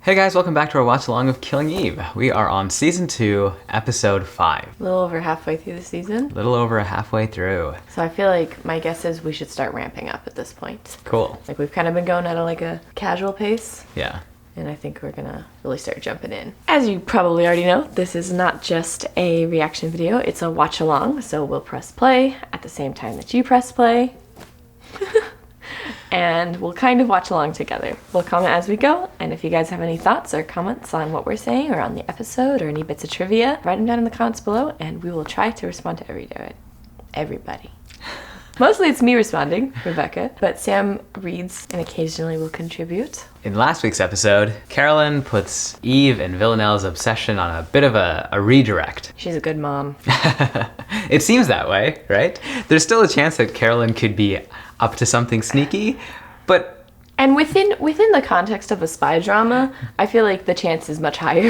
Hey guys, welcome back to our watch along of Killing Eve. We are on season 2, episode 5. A little over halfway through the season. A little over halfway through. So I feel like my guess is we should start ramping up at this point. Cool. Like we've kind of been going at a casual pace. Yeah. And I think we're gonna really start jumping in. As you probably already know, this is not just a reaction video, it's a watch along. So we'll press play at the same time that you press play. And we'll kind of watch along together. We'll comment as we go, and if you guys have any thoughts or comments on what we're saying or on the episode or any bits of trivia, write them down in the comments below and we will try to respond to everybody. Mostly it's me responding, Rebecca, but Sam reads and occasionally will contribute. In last week's episode, Carolyn puts Eve and Villanelle's obsession on a bit of a redirect. She's a good mom. It seems that way, right? There's still a chance that Carolyn could be up to something sneaky, but... And within the context of a spy drama, I feel like the chance is much higher.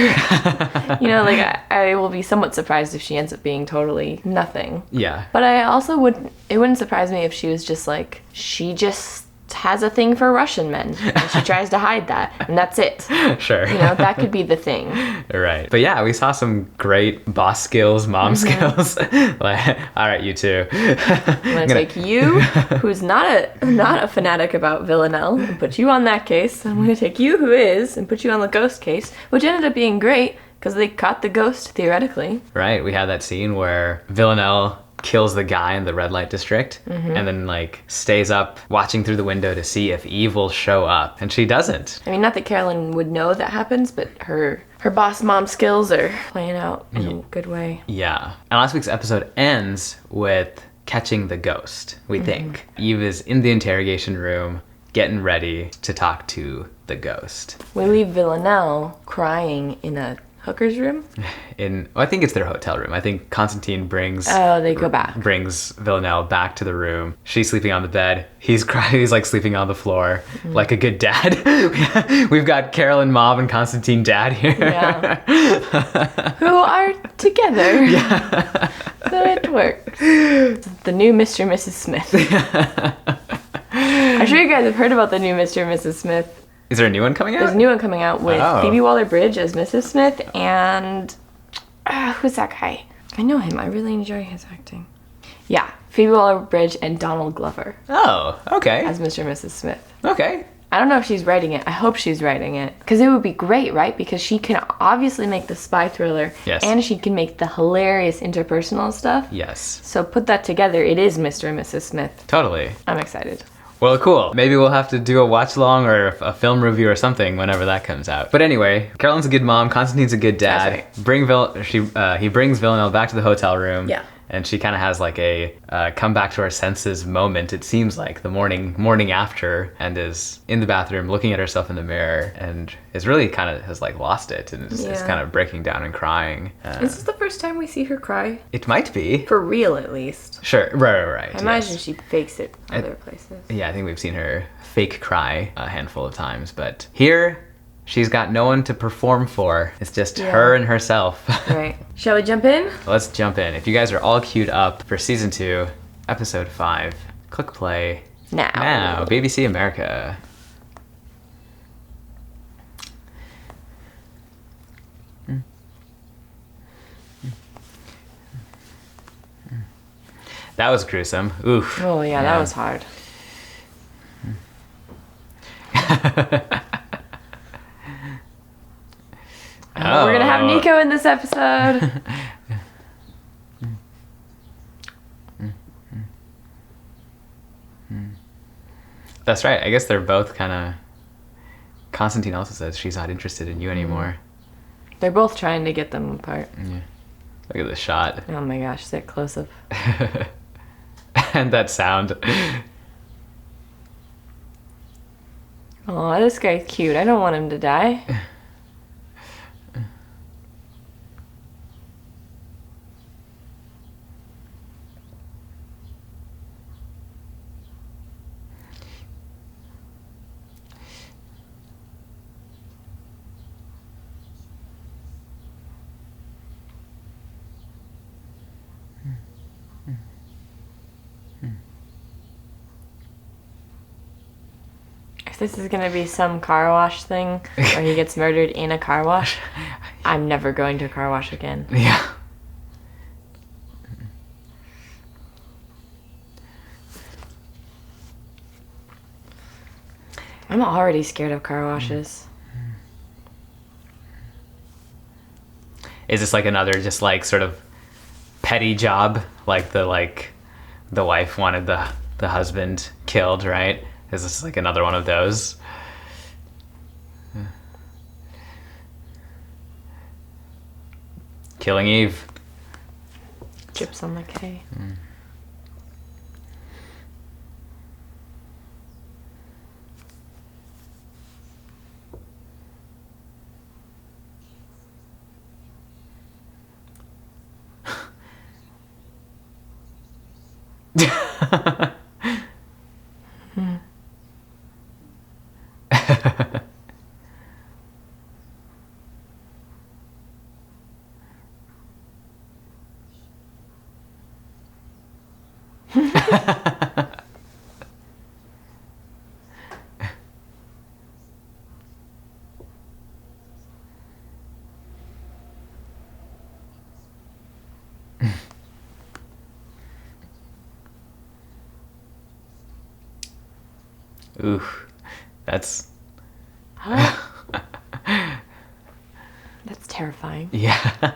You know, like I will be somewhat surprised if she ends up being totally nothing. Yeah. But I also wouldn't surprise me if she was just like, she just has a thing for Russian men and she tries to hide that and that's it. Sure. You know, that could be the thing. Right. But yeah, we saw some great boss skills, mom skills. Like, all right, you two. I'm gonna take you, who's not a fanatic about Villanelle, and put you on that case. And I'm gonna take you, who is, and put you on the ghost case, which ended up being great because they caught the ghost theoretically. Right. We had that scene where Villanelle kills the guy in the red light district and then like stays up watching through the window to see if Eve will show up, and she doesn't. I mean, not that Carolyn would know that happens, but her boss mom skills are playing out in a good way. Yeah. And last week's episode ends with catching the ghost, we think. Eve is in the interrogation room getting ready to talk to the ghost. We leave Villanelle crying in a hooker's room? I think it's their hotel room. I think Constantine brings... Oh, they go back. Brings Villanelle back to the room. She's sleeping on the bed. He's like sleeping on the floor like a good dad. We've got Carolyn mom and Constantine dad here. Yeah. Who are together. Yeah. So it works. The new Mr. and Mrs. Smith. I'm sure you guys have heard about the new Mr. and Mrs. Smith. Is there a new one coming out? There's a new one coming out with Phoebe Waller-Bridge as Mrs. Smith and... who's that guy? I know him. I really enjoy his acting. Yeah, Phoebe Waller-Bridge and Donald Glover. Oh, okay. As Mr. and Mrs. Smith. Okay. I don't know if she's writing it. I hope she's writing it. Because it would be great, right? Because she can obviously make the spy thriller. Yes. And she can make the hilarious interpersonal stuff. Yes. So put that together. It is Mr. and Mrs. Smith. Totally. I'm excited. Well, cool. Maybe we'll have to do a watch along or a film review or something whenever that comes out. But anyway, Carolyn's a good mom. Constantine's a good dad. That's right. He brings Villanelle back to the hotel room. Yeah. And she kind of has like a come back to her senses moment, it seems like, the morning after, and is in the bathroom looking at herself in the mirror and is really kind of has like lost it and is kind of breaking down and crying. Is this the first time we see her cry? It might be. For real, at least. Sure, right. I imagine she fakes it other places. Yeah, I think we've seen her fake cry a handful of times, but here she's got no one to perform for. It's just her and herself. Right. Shall we jump in? Let's jump in. If you guys are all queued up for season 2, episode 5, click play now. BBC America. That was gruesome. Oof. Oh yeah, that was hard. We're gonna have Nico in this episode. That's right. I guess they're both kind of... Constantine also says she's not interested in you anymore. They're both trying to get them apart. Yeah. Look at this shot. Oh my gosh, that close-up. And that sound. Oh, this guy's cute. I don't want him to die. If this is gonna be some car wash thing where he gets murdered in a car wash, I'm never going to a car wash again. Yeah. I'm already scared of car washes. Is this like another just like sort of petty job? Like the wife wanted the husband killed, right? Is this like another one of those? Killing Eve. Chips on the K. Ooh, that's That's terrifying. yeah.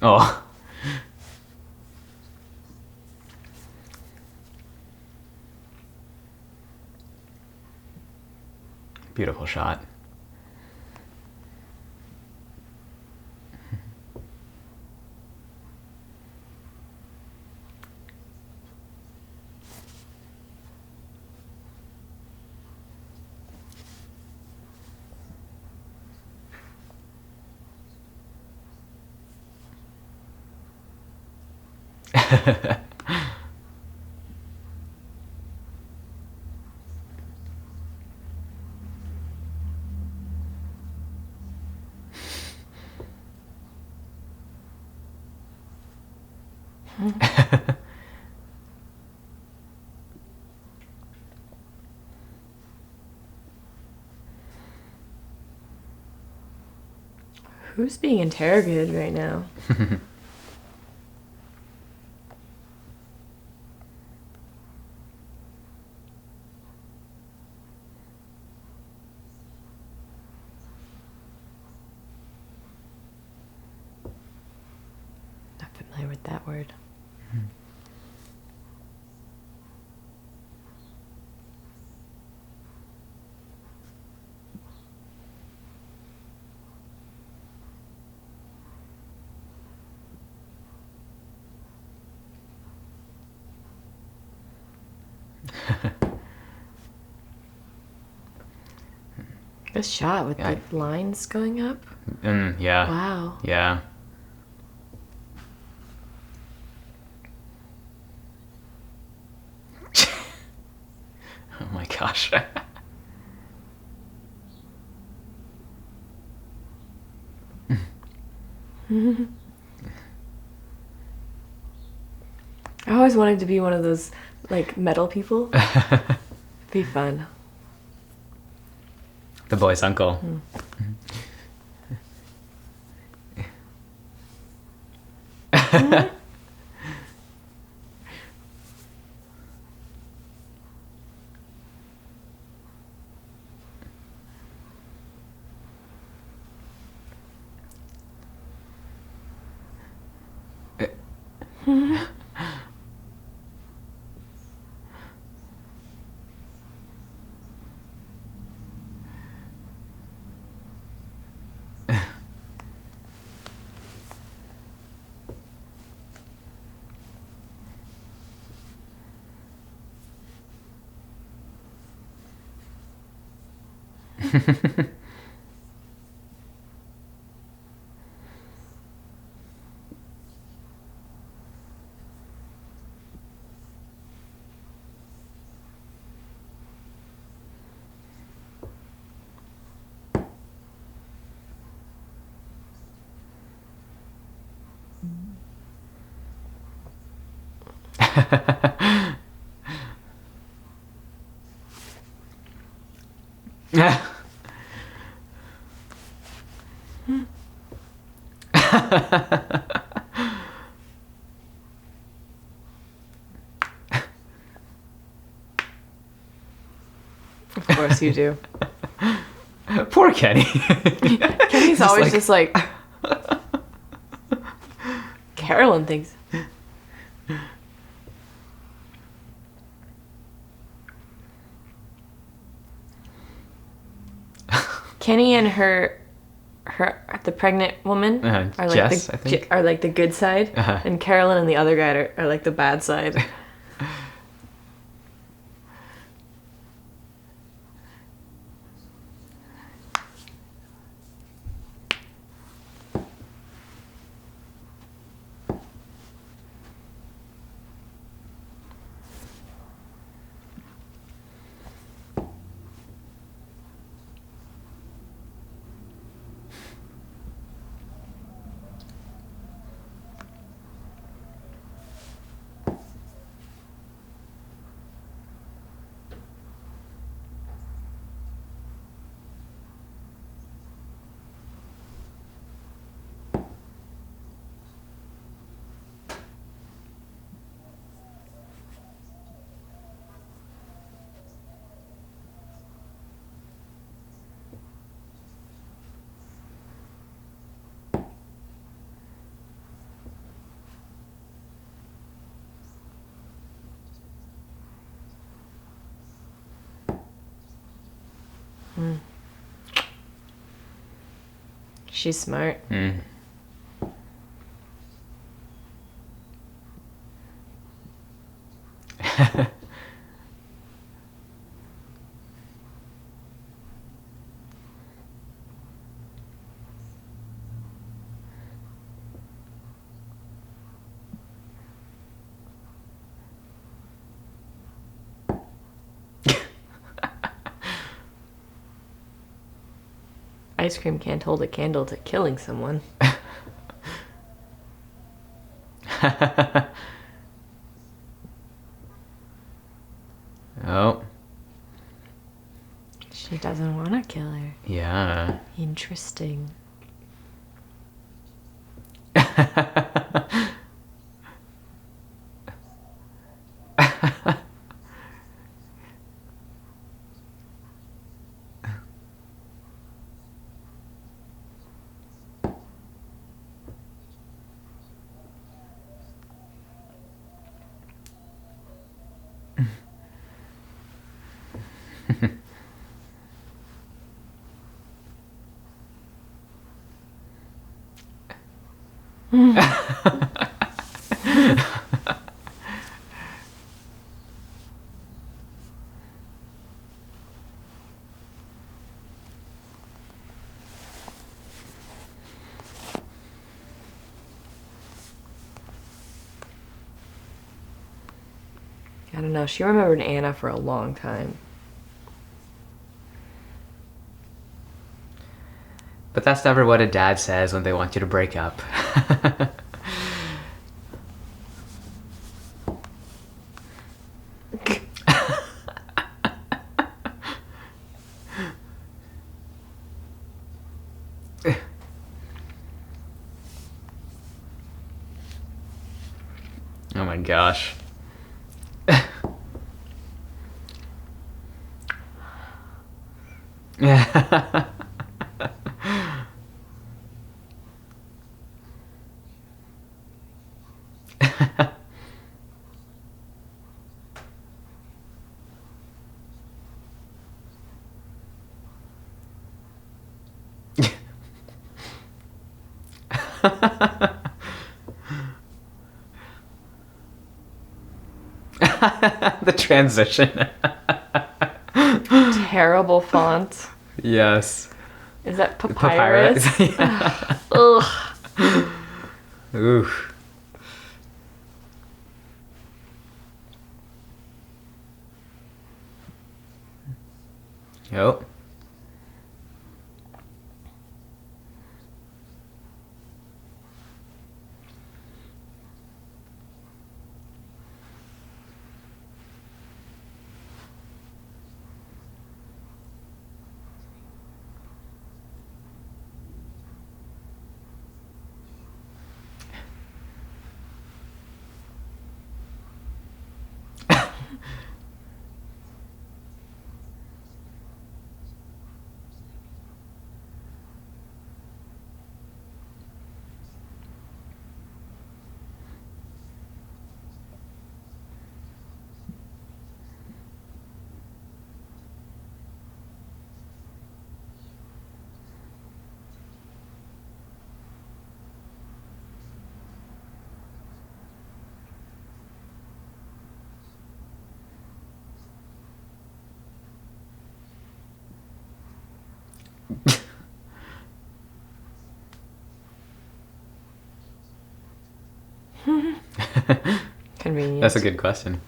Oh. Beautiful shot. Who's being interrogated right now? Not familiar with that word. This shot with Yeah. the lines going up. Yeah. Wow. Yeah. Oh my gosh. I always wanted to be one of those like metal people. Be fun. The boy's uncle. Of course you do. Poor Kenny. Kenny's always just like Carolyn thinks. Kenny and the pregnant woman are like Jess, I think. are like the good side, and Carolyn and the other guy are like the bad side. She's smart. Ice cream can't hold a candle to killing someone. Oh. She doesn't want to kill her. Yeah. Interesting. I don't know. She remembered Anna for a long time. But that's never what a dad says when they want you to break up. Oh my gosh. Yeah. The transition. Terrible font. Yes. Is that papyrus? Ugh. Oof. Oh. Convenient. That's a good question.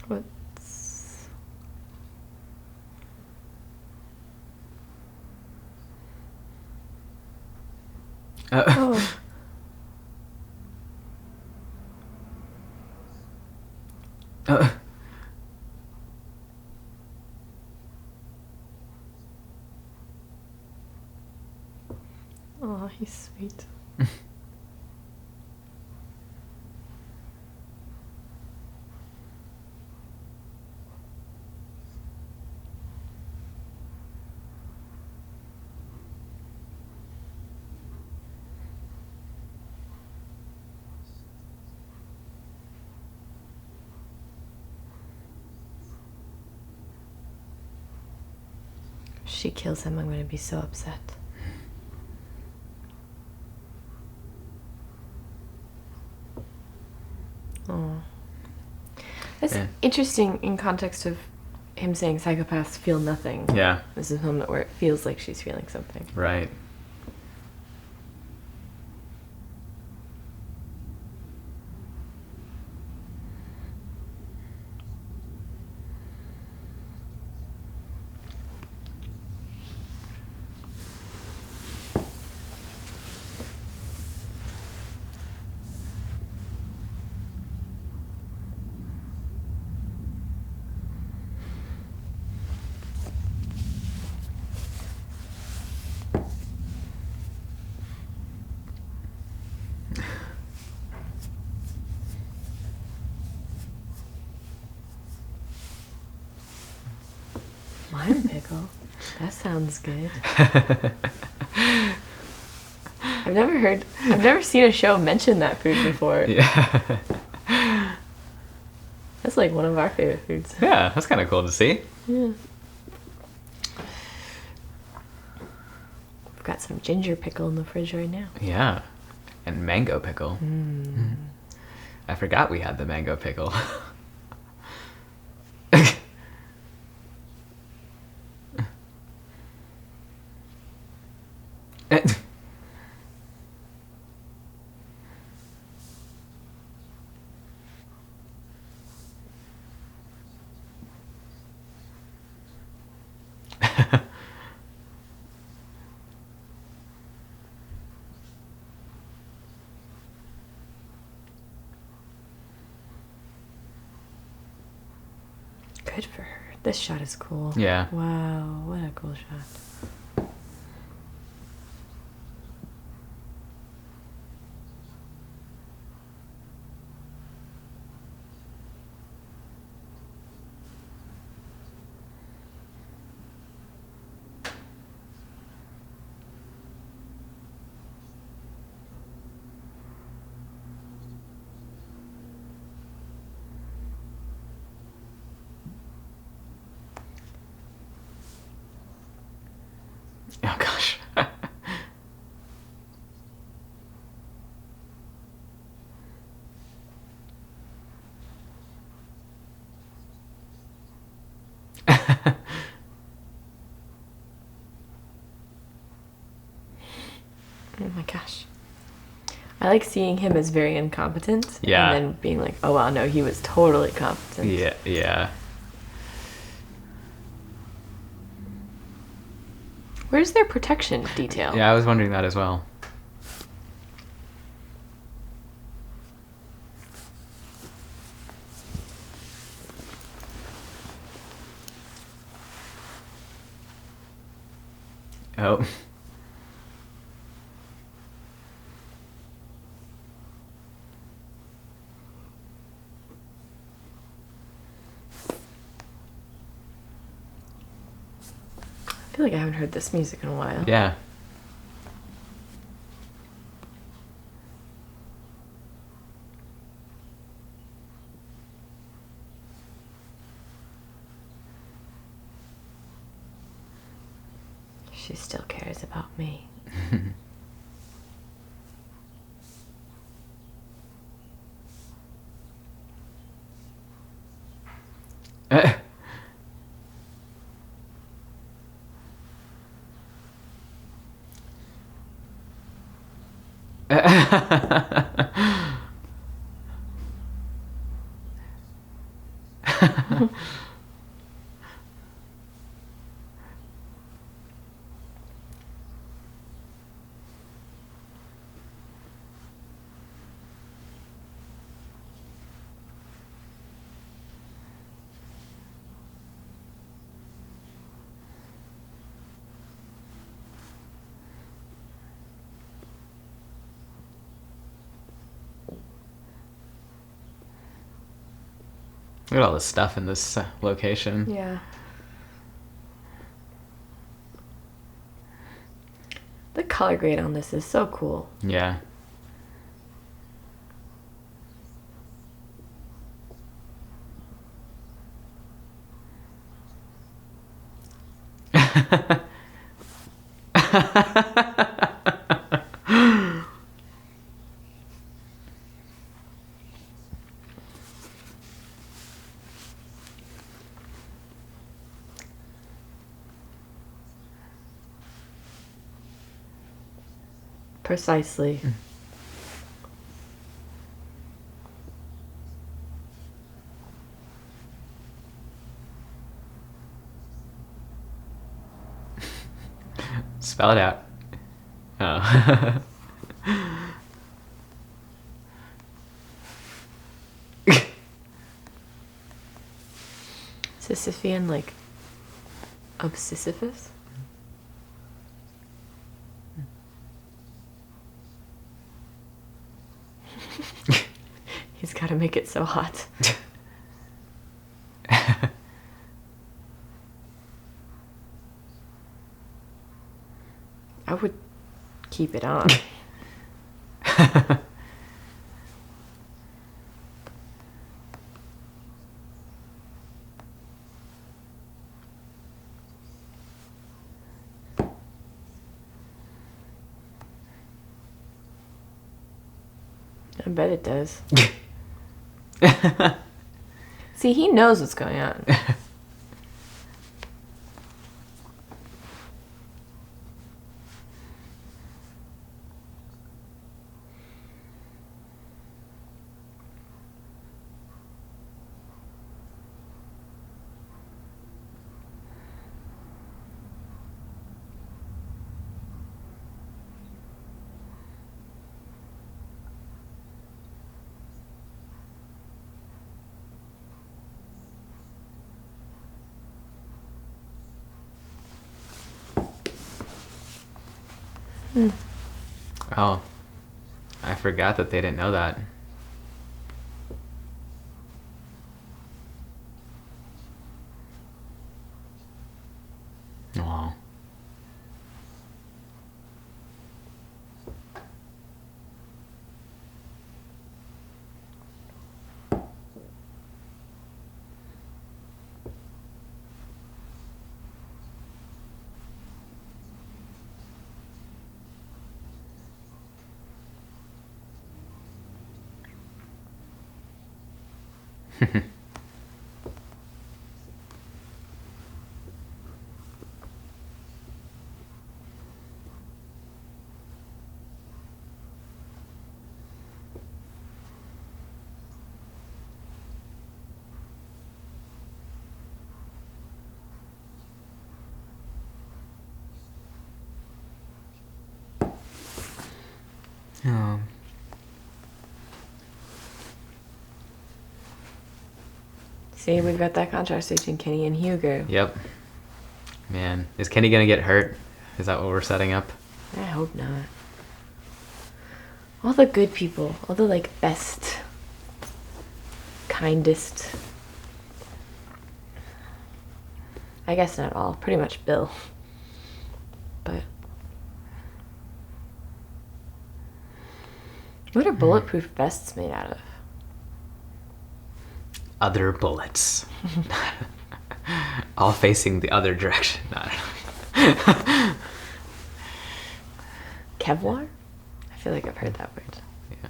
What's... Oh. Oh, he's sweet. If she kills him, I'm going to be so upset. Oh. That's interesting in context of him saying psychopaths feel nothing. Yeah. This is a moment where it feels like she's feeling something. Right. Lime pickle? That sounds good. I've never seen a show mention that food before. Yeah. That's like one of our favorite foods. Yeah, that's kind of cool to see. Yeah. We've got some ginger pickle in the fridge right now. Yeah. And mango pickle. I forgot we had the mango pickle. Good for her. This shot is cool. Yeah. Wow, what a cool shot. Oh gosh. Oh my gosh. I like seeing him as very incompetent. Yeah. And then being like, oh wow, no, he was totally competent. Yeah, yeah. Where's their protection detail? Yeah, I was wondering that as well. Oh. I feel like I haven't heard this music in a while. Yeah. She still cares about me. Look at all the stuff in this location. Yeah. The color grade on this is so cool. Yeah. Precisely. Spell it out. Oh. Sisyphean, like, of Sisyphus? He's got to make it so hot. I would keep it on. I bet it does. See, he knows what's going on. Oh, I forgot that they didn't know that. Wow. Oh. See, we've got that contrast between Kenny and Hugo. Yep. Man, is Kenny gonna get hurt? Is that what we're setting up? I hope not. All the good people, all the like best, kindest. I guess not all, pretty much Bill. But what are bulletproof vests made out of? Other bullets. All facing the other direction. I don't know. Kevlar? I feel like I've heard that word. Yeah.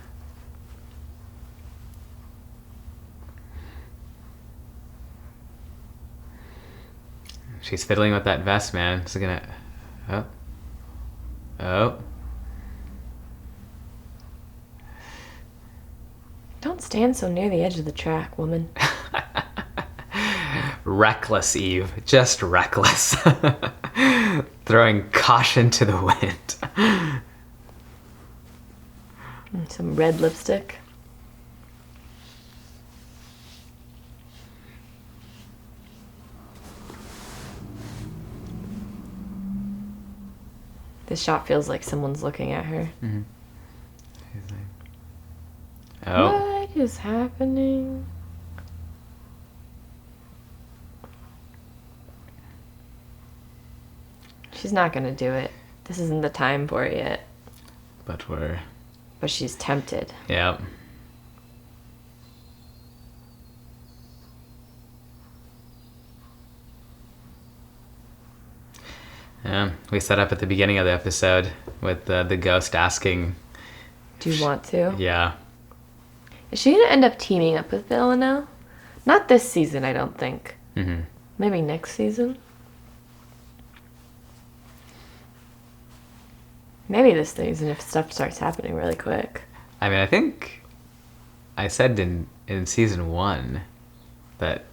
She's fiddling with that vest, man. It's gonna... Oh. Oh. Don't stand so near the edge of the track, woman. Reckless, Eve. Just reckless. Throwing caution to the wind. Some red lipstick. This shot feels like someone's looking at her. Mm-hmm. Oh. What is happening? She's not gonna do it. This isn't the time for it yet. But she's tempted. Yeah. Yeah, we set up at the beginning of the episode with the ghost asking... Do you want to? Yeah. Is she gonna end up teaming up with Villanelle? Not this season, I don't think. Mm-hmm. Maybe next season? Maybe this season if stuff starts happening really quick. I mean, I think I said in season 1 that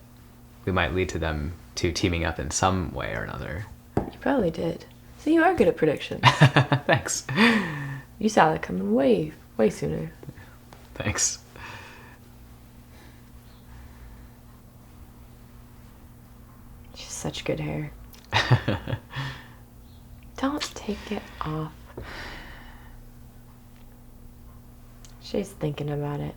we might lead to them two teaming up in some way or another. You probably did. So you are good at predictions. Thanks. You saw that coming way, way sooner. Thanks. She's such good hair. Don't take it off. She's thinking about it.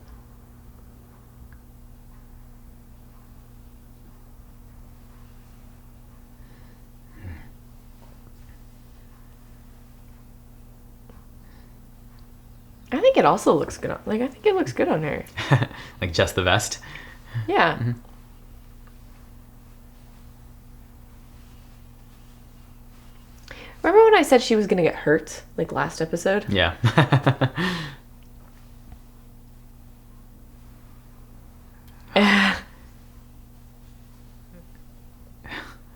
I think it also looks good on, I think it looks good on her. Like just the vest? Yeah. Mm-hmm. Remember when I said she was gonna get hurt, like last episode? Yeah.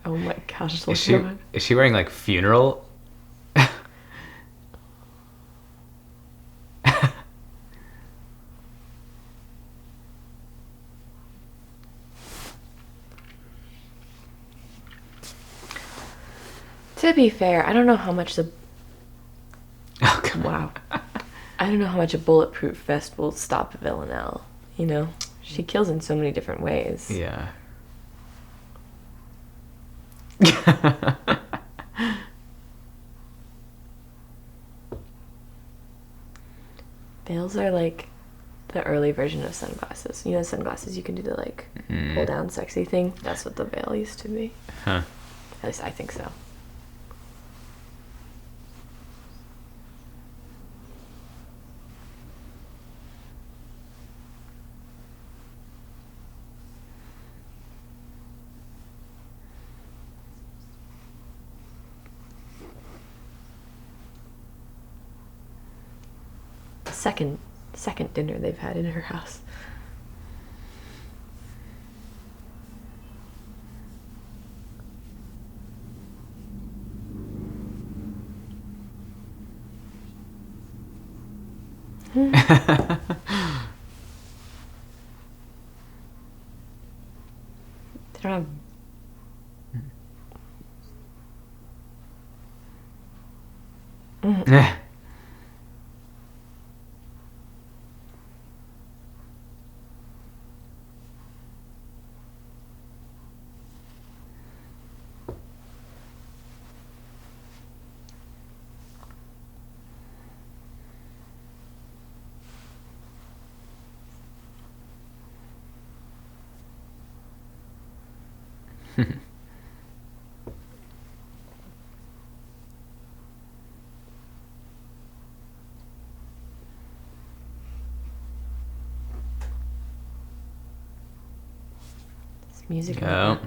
Oh my gosh, look Is she wearing like funeral? To be fair, I don't know how much the... Oh, come on. Wow. I don't know how much a bulletproof vest will stop Villanelle. You know? She kills in so many different ways. Yeah. Veils are like the early version of sunglasses. You know, sunglasses you can do the like pull down sexy thing. That's what the veil used to be. Huh. At least I think so. Second dinner they've had in her house. They don't have... It's music. Oh.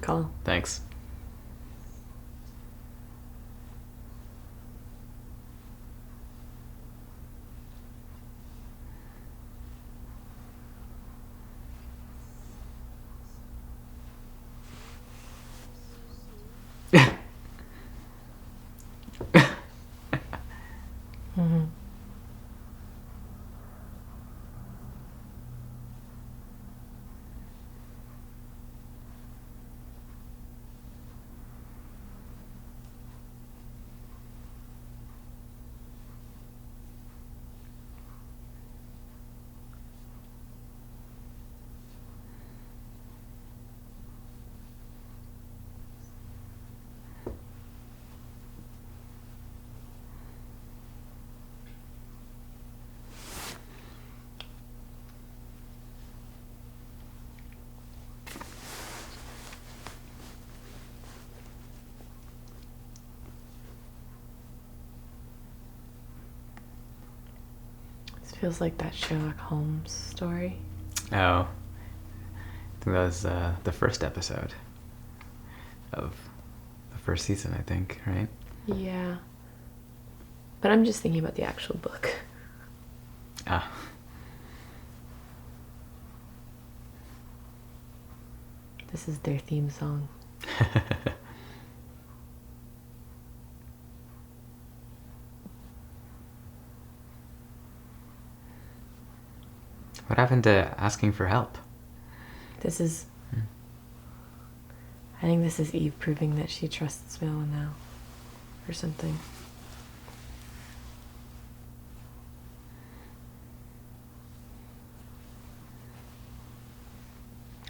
call. Thanks. Mm-hmm. This feels like that Sherlock Holmes story. Oh. I think that was the first episode of the first season, I think, right? Yeah. But I'm just thinking about the actual book. Ah. This is their theme song. What happened to asking for help? This is... I think this is Eve proving that she trusts Bella now. Or something.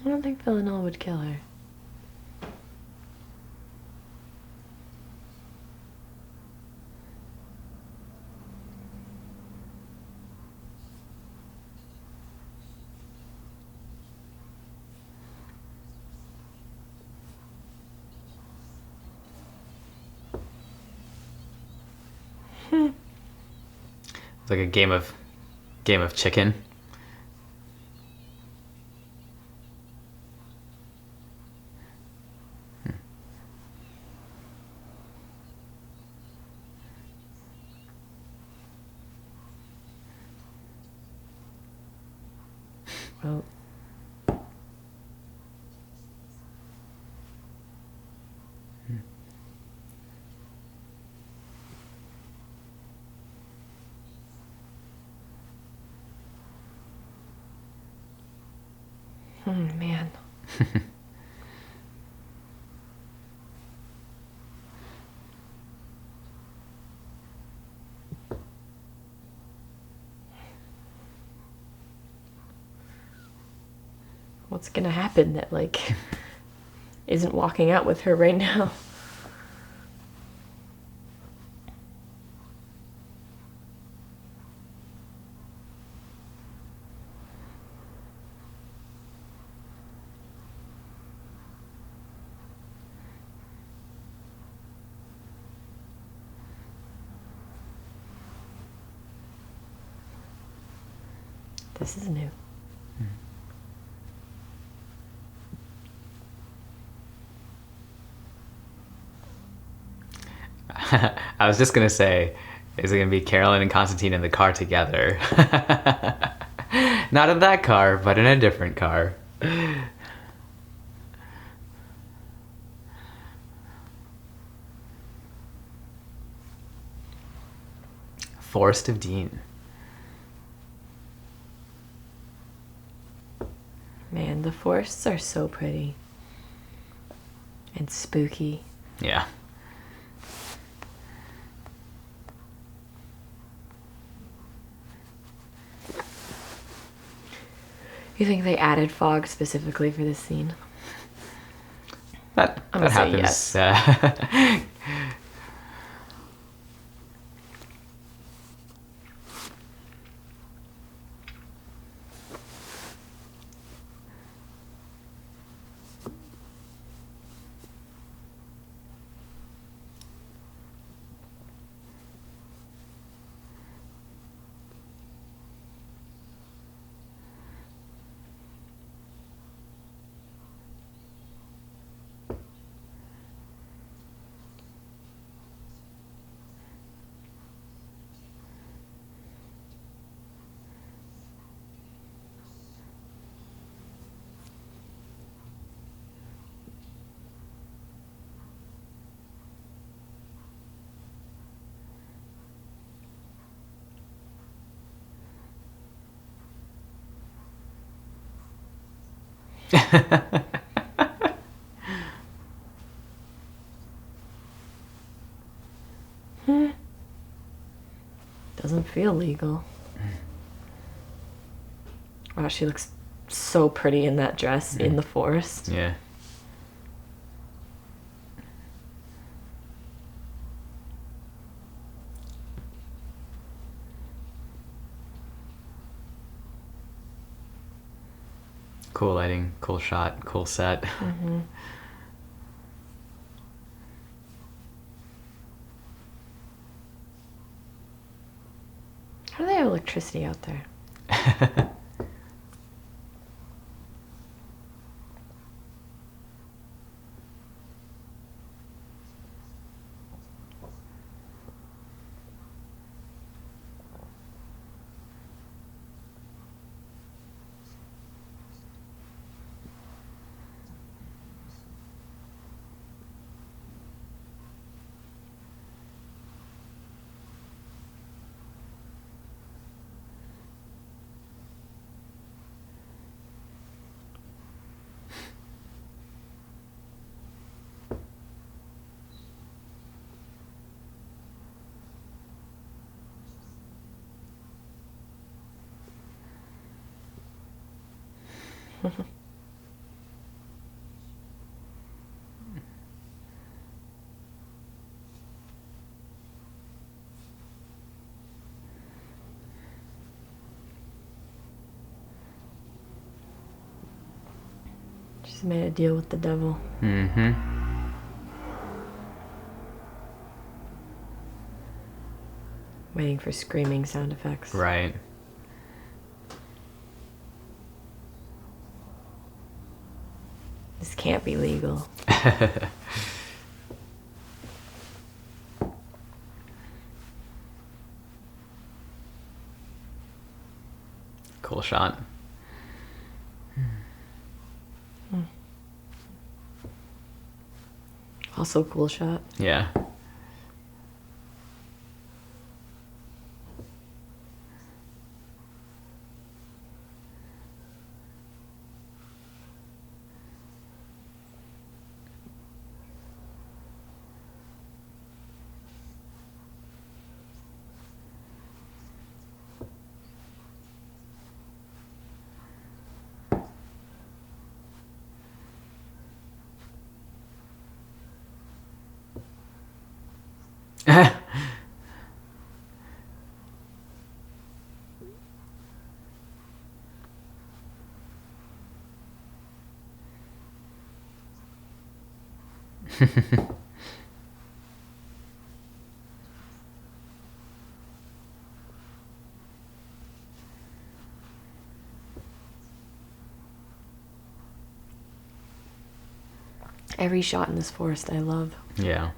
I don't think Villanelle would kill her. It's like a game of chicken. Well... man. What's gonna happen that, like, isn't walking out with her right now? This is new. I was just gonna say, is it gonna be Carolyn and Constantine in the car together? Not in that car, but in a different car. Forest of Dean. Man, the forests are so pretty. And spooky. Yeah. You think they added fog specifically for this scene? That I'm gonna happens. say yes. Doesn't feel legal. Wow, she looks so pretty in that dress in the forest. Yeah. Cool lighting, cool shot, cool set. Mm-hmm. How do they have electricity out there? She's made a deal with the devil. Mm-hmm. Waiting for screaming sound effects. Right. This can't be legal. Cool shot. Also cool shot. Yeah. Every shot in this forest I love. Yeah.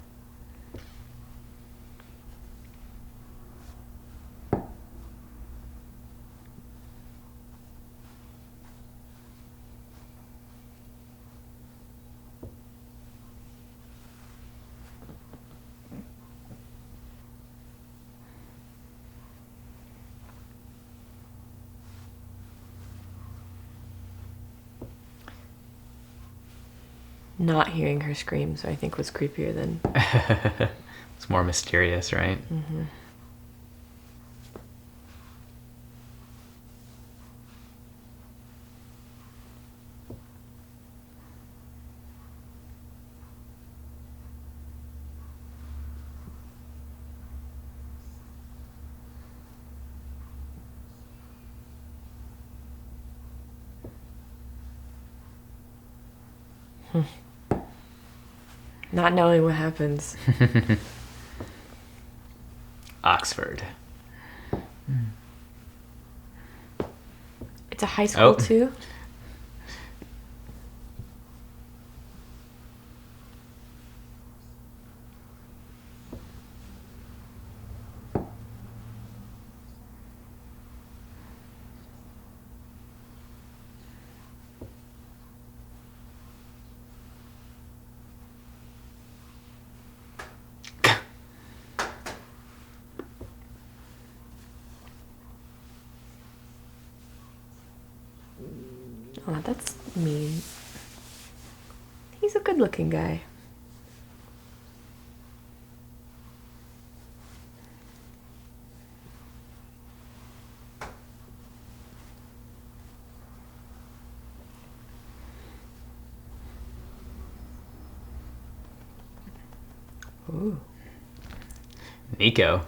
Not hearing her screams, I think, was creepier than... It's more mysterious, right? Mm-hmm. Not knowing what happens. Oxford. It's a high school, Oh. too? Oh, that's mean. He's a good-looking guy. Ooh. Nico.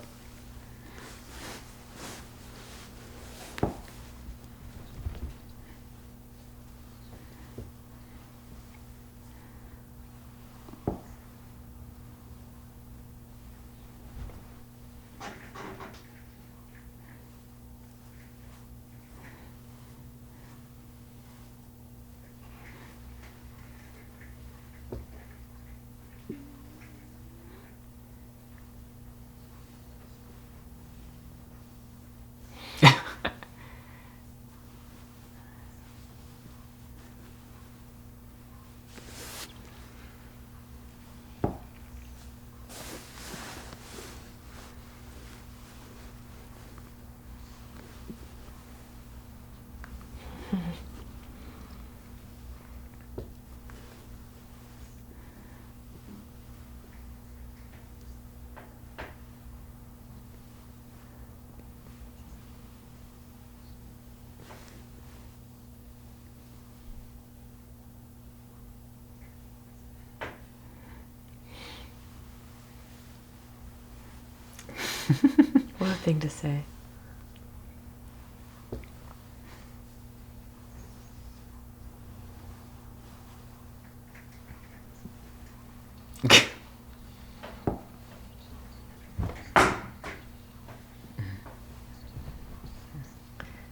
What a thing to say.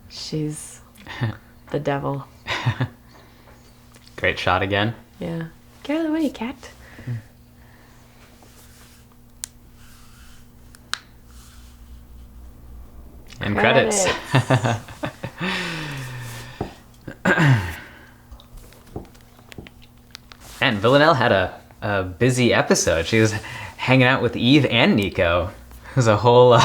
She's the devil. Great shot again. Yeah. Get out of the way, cat. And credits. And Villanelle had a busy episode. She was hanging out with Eve and Nico. It was a whole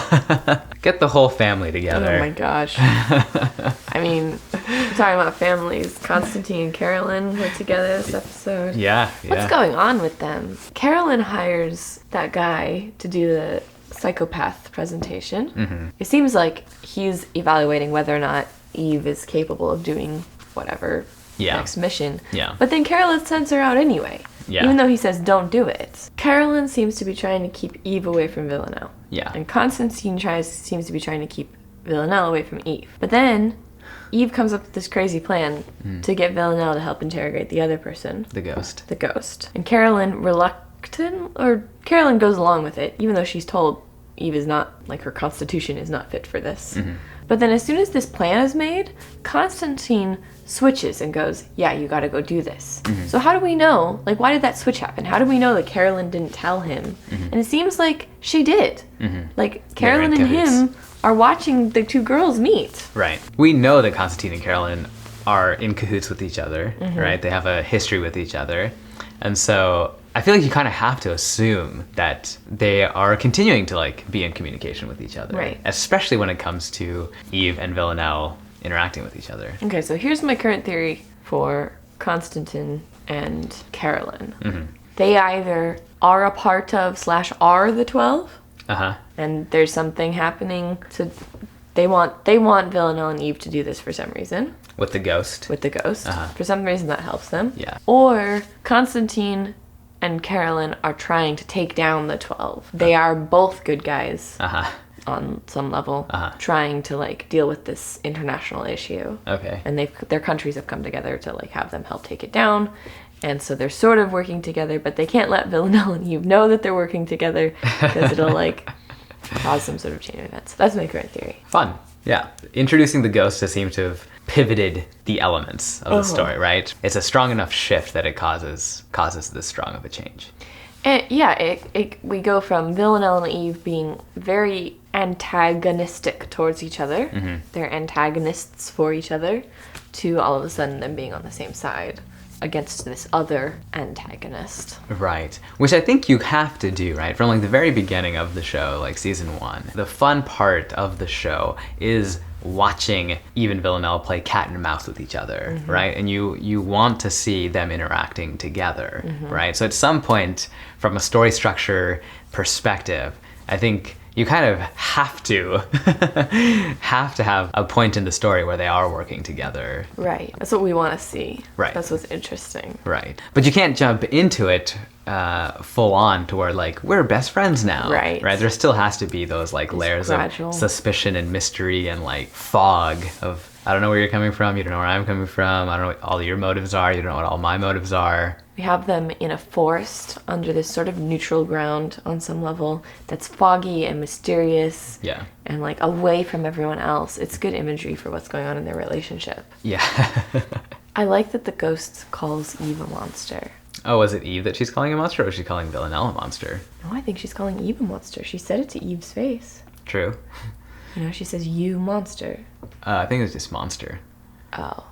get the whole family together. Oh my gosh. I mean, talking about families, Constantine and Carolyn were together this episode. Yeah. What's going on with them? Carolyn hires that guy to do the psychopath presentation. Mm-hmm. It seems like he's evaluating whether or not Eve is capable of doing whatever next mission. Yeah. But then Carolyn sends her out anyway. Yeah. Even though he says don't do it. Carolyn seems to be trying to keep Eve away from Villanelle. Yeah. And Constantine seems to be trying to keep Villanelle away from Eve. But then Eve comes up with this crazy plan to get Villanelle to help interrogate the other person. The ghost. The ghost. And Carolyn Carolyn goes along with it, even though she's told Eve is not, like, her constitution is not fit for this. Mm-hmm. But then as soon as this plan is made, Constantine switches and goes, yeah, you gotta go do this. Mm-hmm. So how do we know, like, why did that switch happen? How do we know that Carolyn didn't tell him? And it seems like she did. Like, Carolyn and him are watching the two girls meet. Right. We know that Constantine and Carolyn are in cahoots with each other, right? They have a history with each other. And so I feel like you kind of have to assume that they are continuing to, like, be in communication with each other. Right. Especially when it comes to Eve and Villanelle interacting with each other. Okay, so here's my current theory for Constantine and Carolyn. They either are a part of / are the 12, and there's something happening to... They want Villanelle and Eve to do this for some reason. With the ghost. With the ghost. For some reason that helps them. Yeah. Or Constantine and Carolyn are trying to take down the 12. They are both good guys. On some level, trying to, like, deal with this international issue. Okay. And their countries have come together to, like, have them help take it down. And so they're sort of working together, but they can't let Villanelle and Eve know that they're working together because it'll, like, cause some sort of chain of events. That's my current theory. Fun. Yeah. Introducing the ghost has seemed to have pivoted the elements of the story, right? It's a strong enough shift that it causes this strong of a change. And yeah, we go from Villanelle and Eve being very antagonistic towards each other. They're antagonists for each other, to all of a sudden them being on the same side against this other antagonist. Right. Which I think you have to do, right? From, like, the very beginning of the show, like season 1. The fun part of the show is watching Eve and Villanelle play cat and mouse with each other, right? And you want to see them interacting together, right? So at some point, from a story structure perspective, I think you kind of have to have a point in the story where they are working together. Right. That's what we want to see. Right. That's what's interesting. Right. But you can't jump into it full on to where like we're best friends now. Right. Right. There still has to be those like layers gradual. of suspicion and mystery and like fog of I don't know where you're coming from, you don't know where I'm coming from, I don't know what all your motives are, you don't know what all my motives are. We have them in a forest under this sort of neutral ground on some level that's foggy and mysterious. Yeah. And like away from everyone else. It's good imagery for what's going on in their relationship. Yeah. I like that the ghost calls Eve a monster. Oh, was it Eve that she's calling a monster, or was she calling Villanelle a monster? No, I think she's calling Eve a monster. She said it to Eve's face. True. You know, she says, "You monster." I think it's just monster. Oh.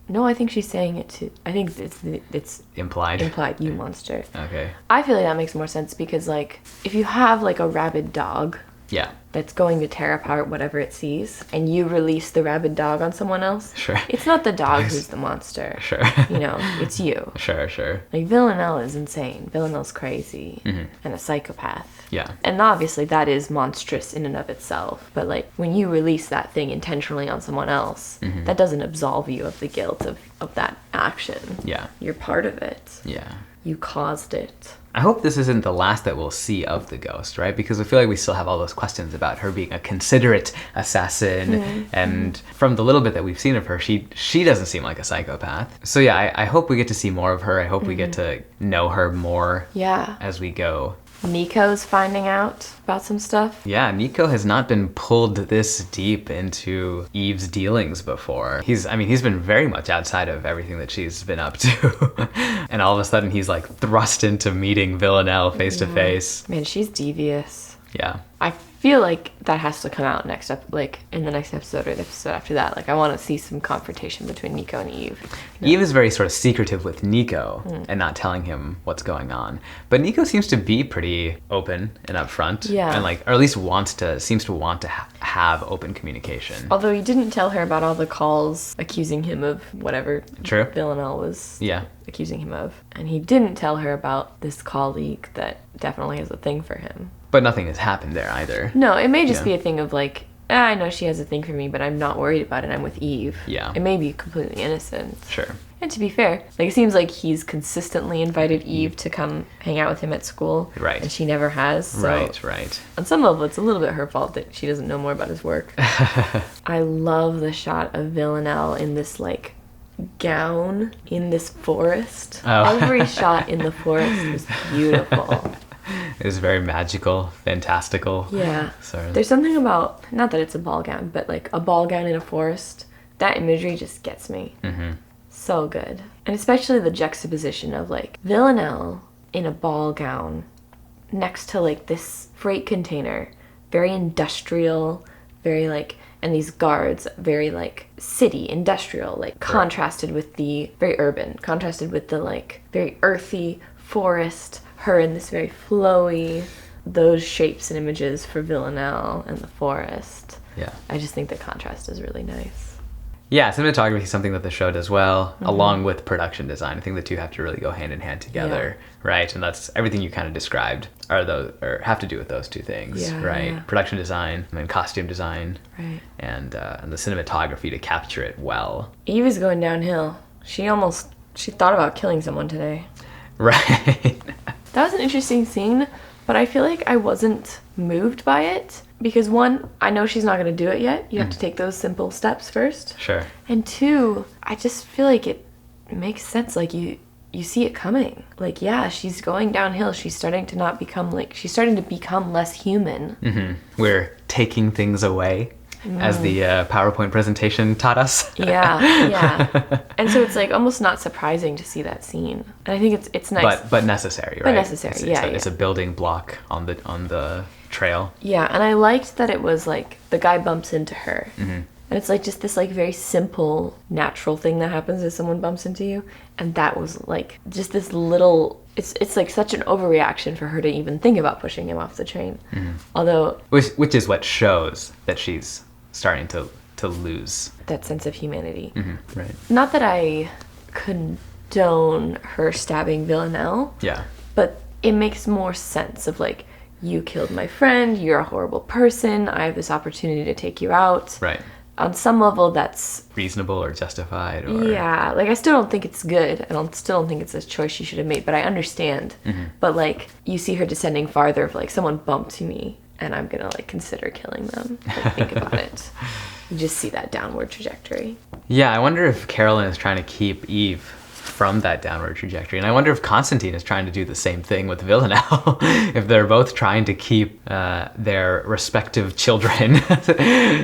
No, I think she's saying it to... I think it's Implied? implied, you monster. Okay. I feel like that makes more sense because, like, if you have, like, a rabid dog Yeah. that's going to tear apart whatever it sees, and you release the rabid dog on someone else, Sure. it's not the dog who's the monster. Sure. You know, it's you. Sure. Like, Villanelle is insane. Villanelle's crazy and a psychopath. Yeah. And obviously that is monstrous in and of itself. But, like, when you release that thing intentionally on someone else, that doesn't absolve you of the guilt of that action. Yeah. You're part of it. Yeah. You caused it. I hope this isn't the last that we'll see of the ghost, right? Because I feel like we still have all those questions about her being a considerate assassin. And from the little bit that we've seen of her, she doesn't seem like a psychopath. So yeah, I hope we get to see more of her. I hope we get to know her more Yeah. as we go. Nico's finding out about some stuff. Yeah, Nico has not been pulled this deep into Eve's dealings before. He's been very much outside of everything that she's been up to. And all of a sudden he's like thrust into meeting Villanelle face to face. Man, she's devious. Yeah. I feel like that has to come out in the next episode or the episode after that. Like, I want to see some confrontation between Nico and Eve. Eve is very sort of secretive with Nico and not telling him what's going on. But Nico seems to be pretty open and upfront. Yeah. And like, or at least seems to want to have open communication. Although he didn't tell her about all the calls accusing him of whatever True. Villanelle was Yeah. accusing him of. And he didn't tell her about this colleague that definitely has a thing for him. But nothing has happened there either. No, it may just Yeah. be a thing of like, I know she has a thing for me, but I'm not worried about it. I'm with Eve. Yeah. It may be completely innocent. Sure. And to be fair, like, it seems like he's consistently invited Eve to come hang out with him at school. Right. And she never has. So Right. on some level, it's a little bit her fault that she doesn't know more about his work. I love the shot of Villanelle in this, like, gown in this forest. Oh. Every shot in the forest is beautiful. It was very magical, fantastical. Yeah. So There's something about, not that it's a ball gown, but like a ball gown in a forest. That imagery just gets me. So good. And especially the juxtaposition of like Villanelle in a ball gown next to like this freight container. Very industrial, very like, and these guards, very like city, industrial, like contrasted with the very urban, contrasted with the like very earthy forest. Her in this very flowy, those shapes and images for Villanelle and the forest. yeah. I just think the contrast is really nice. Yeah, cinematography is something that the show does well, along with production design. I think the two have to really go hand in hand together, right? And that's everything you kind of described or have to do with those two things, Yeah, right? yeah. Production design and costume design, Right. and the cinematography to capture it well. Eve is going downhill. She thought about killing someone today. Right. That was an interesting scene, but I feel like I wasn't moved by it. Because one, I know she's not going to do it yet. You have to take those simple steps first. Sure. And two, I just feel like it makes sense. Like you see it coming. Like, yeah, she's going downhill. She's starting to become less human. We're taking things away, as the PowerPoint presentation taught us. Yeah. And so it's like almost not surprising to see that scene. And I think it's nice. But necessary, right? But necessary, It's a building block on the trail. Yeah, and I liked that it was like the guy bumps into her. And it's like just this like very simple, natural thing that happens if someone bumps into you. And that was like just this little, it's like such an overreaction for her to even think about pushing him off the train. Although... Which is what shows that she's starting to to lose. That sense of humanity. Right. Not that I condone her stabbing Villanelle. Yeah. But it makes more sense of like, you killed my friend, you're a horrible person, I have this opportunity to take you out. Right. On some level, that's reasonable or justified. Or... Yeah, like I still don't think it's good. Still don't think it's a choice she should have made, but I understand. But like, you see her descending farther of like, someone bumped me and I'm gonna like consider killing them. Like, think about it. You just see that downward trajectory. Yeah, I wonder if Carolyn is trying to keep Eve from that downward trajectory. And I wonder if Constantine is trying to do the same thing with Villanelle. If they're both trying to keep their respective children,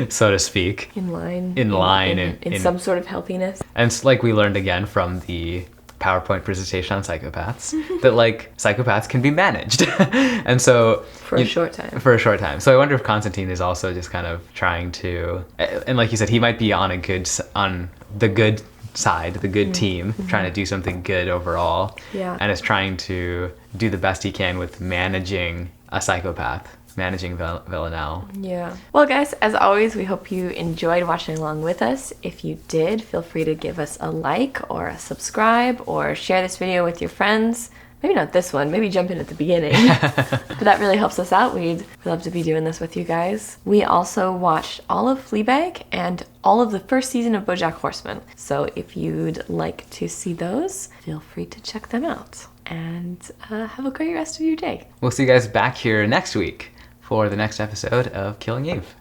so to speak, in line. In some sort of healthiness. And it's like we learned again from the PowerPoint presentation on psychopaths, that like psychopaths can be managed. And so for a short time. So I wonder if Constantine is also just kind of trying to, and like you said, he might be on the good side, the good team, trying to do something good overall. Yeah. And is trying to do the best he can with managing a psychopath, managing Villanelle. Yeah. Well, guys, as always, we hope you enjoyed watching along with us. If you did, feel free to give us a like or a subscribe or share this video with your friends. Maybe not this one, maybe jump in at the beginning. But that really helps us out. We'd love to be doing this with you guys. We also watched all of Fleabag and all of the first season of BoJack Horseman. So if you'd like to see those, feel free to check them out. And have a great rest of your day. We'll see you guys back here next week for the next episode of Killing Eve.